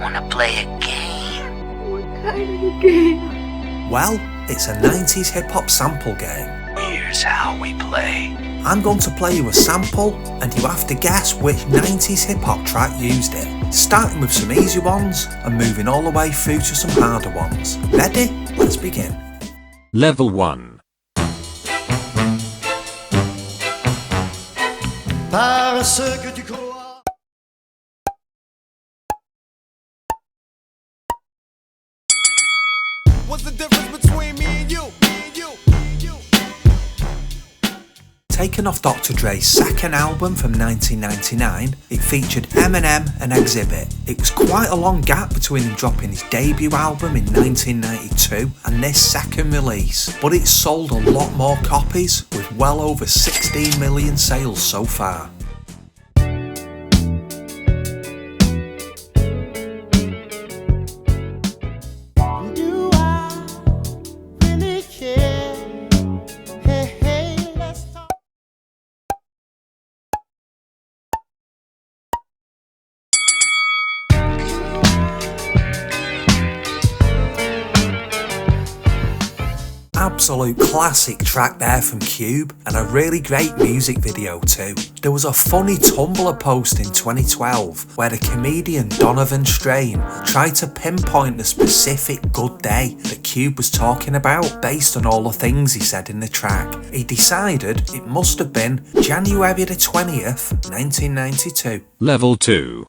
Wanna play a game? What kind of game? Well, it's a 90s hip-hop sample game. Here's how we play. I'm going to play you a sample and you have to guess which 90s hip-hop track used it, starting with some easy ones and moving all the way through to some harder ones. Ready? Let's begin. Level 1. Parce que tu crois. What's the difference between me and you? Taken off Dr. Dre's second album from 1999, it featured Eminem and Exhibit. It was quite a long gap between him dropping his debut album in 1992 and this second release, but it sold a lot more copies, with well over 16 million sales so far. Absolute classic track there from Cube, and a really great music video too. There was a funny Tumblr post in 2012 where the comedian Donovan Strain tried to pinpoint the specific good day that Cube was talking about based on all the things he said in the track. He decided it must have been January the 20th, 1992. Level 2.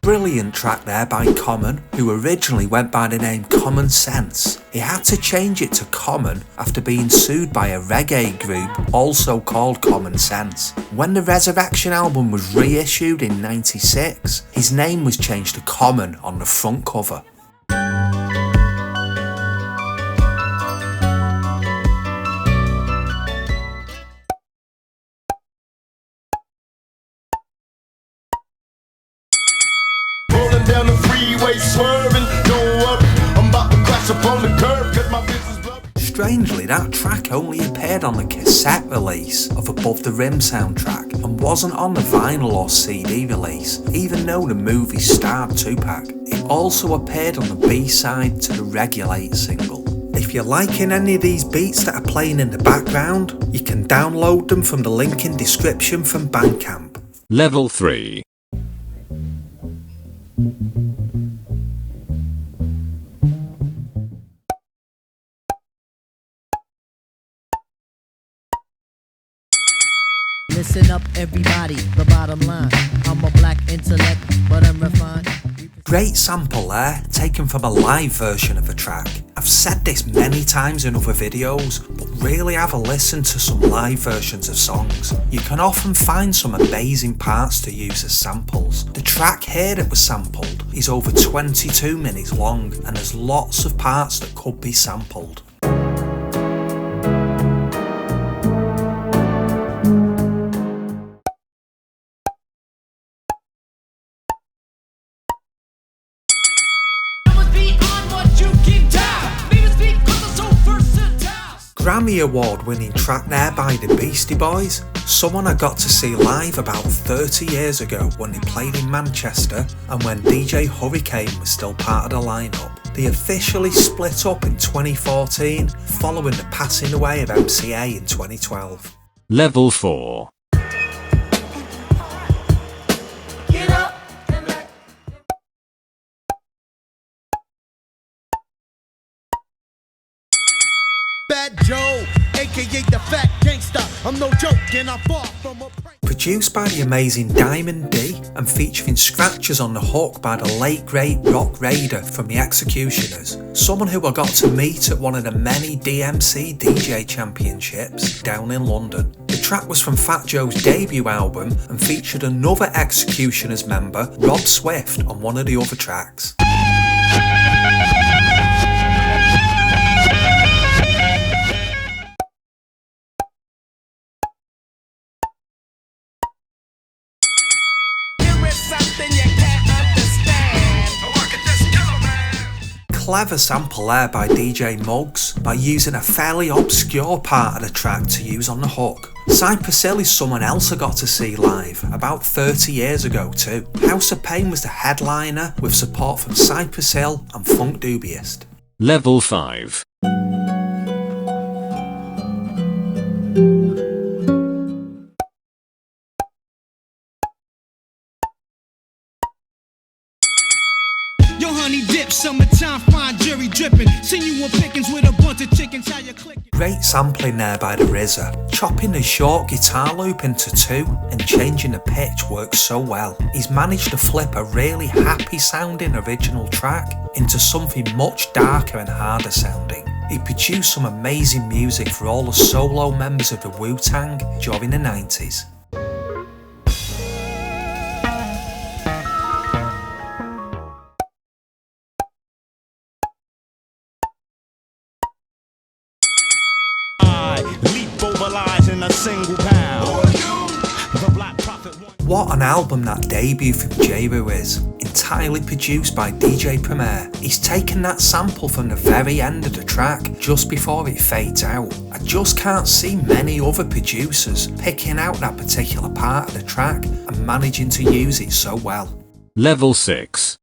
Brilliant track there by Common, who originally went by the name Common Sense. He had to change it to Common after being sued by a reggae group also called Common Sense. When the Resurrection album was reissued in '96, his name was changed to Common on the front cover. Down the freeway swerving, don't worry, I'm about to crash up on the curb cause my business blurry. Strangely, that track only appeared on the cassette release of Above the Rim soundtrack and wasn't on the vinyl or CD release, even though the movie starred Tupac. It also appeared on the B-side to the Regulate single. If you're liking any of these beats that are playing in the background, you can download them from the link in description from Bandcamp. Level 3. Listen up everybody, the bottom line, I'm a black intellect, but I'm refined. Great sample there, taken from a live version of a track. I've said this many times in other videos, but really have a listen to some live versions of songs. You can often find some amazing parts to use as samples. The track here that was sampled is over 22 minutes long, and there's lots of parts that could be sampled. Grammy Award winning track there by the Beastie Boys, someone I got to see live about 30 years ago when they played in Manchester and when DJ Hurricane was still part of the lineup. They officially split up in 2014 following the passing away of MCA in 2012. Level 4. Fat Joe, aka the fat gangster. I'm no joke and I'm far from a prank. Produced by the amazing Diamond D and featuring scratches on the hook by the late great Rock Raider from the Executioners, someone who I got to meet at one of the many DMC DJ championships down in London. The track was from Fat Joe's debut album and featured another Executioners member, Rob Swift, on one of the other tracks. something you can't understand. Work at this killer man. Clever sample there by DJ Muggs by using a fairly obscure part of the track to use on the hook. Cypress Hill is someone else I got to see live about 30 years ago too. House of Pain was the headliner with support from Cypress Hill and Funkdoobiest. Level 5. Yo, honey dip, summertime, fine jury dripping. Seen you on pickings with a bunch of chickens, how you clicking? Great sampling there by the RZA. Chopping the short guitar loop into 2 and changing the pitch works so well. He's managed to flip a really happy sounding original track into something much darker and harder sounding. He produced some amazing music for all the solo members of the Wu-Tang during the 90s. Leap over lies in a single pound. The Black Prophet. What an album that debut from Jeru is, entirely produced by DJ Premier. He's taken that sample from the very end of the track, just before it fades out. I just can't see many other producers picking out that particular part of the track and managing to use it so well. Level 6.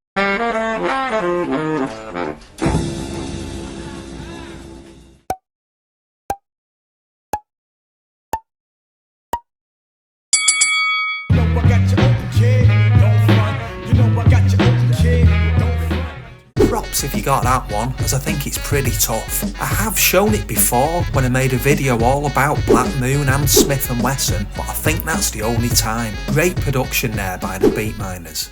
Props if you got that one, as I think it's pretty tough. I have shown it before when I made a video all about Black Moon and Smith & Wesson, but I think that's the only time. Great production there by the Beatminers.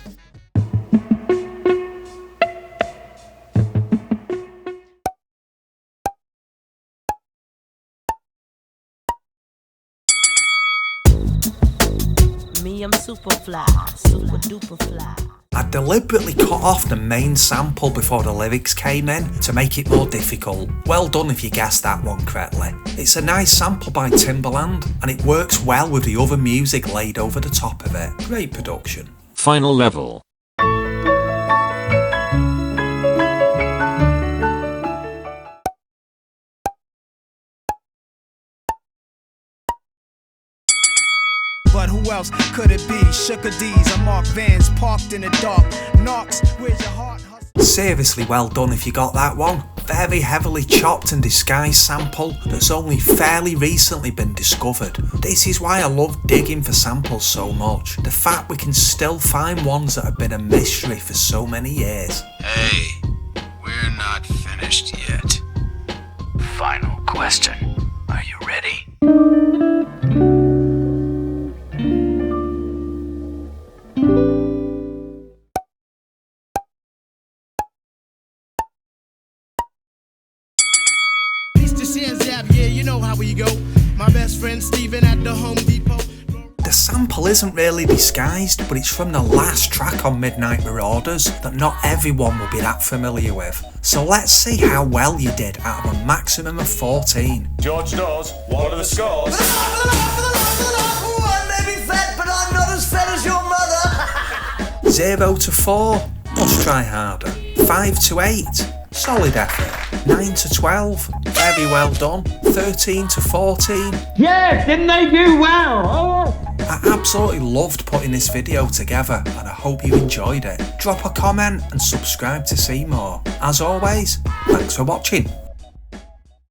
Me, I'm super fly, super duper fly. I deliberately cut off the main sample before the lyrics came in to make it more difficult. Well done if you guessed that one correctly. It's a nice sample by Timbaland and it works well with the other music laid over the top of it. Great production. Final level. But who else could it be? Sugar D's and Mark Vans parked in the dark. Knox, where's your heart? Seriously well done if you got that one. Very heavily chopped and disguised sample that's only fairly recently been discovered. This is why I love digging for samples so much. The fact we can still find ones that have been a mystery for so many years. Hey, we're not finished yet. Final question. Are you ready? Yeah, you know how we go. My best friend Steven at the Home Depot. The sample isn't really disguised, but it's from the last track on Midnight Marauders that not everyone will be that familiar with. So let's see how well you did out of a maximum of 14. George Dawes, what are the scores? 0 to 4, must try harder. 5 to 8, solid effort. 9 to 12, very well done. 13 to 14. Yes, didn't they do well? Oh. I absolutely loved putting this video together and I hope you enjoyed it. Drop a comment and subscribe to see more. As always, thanks for watching.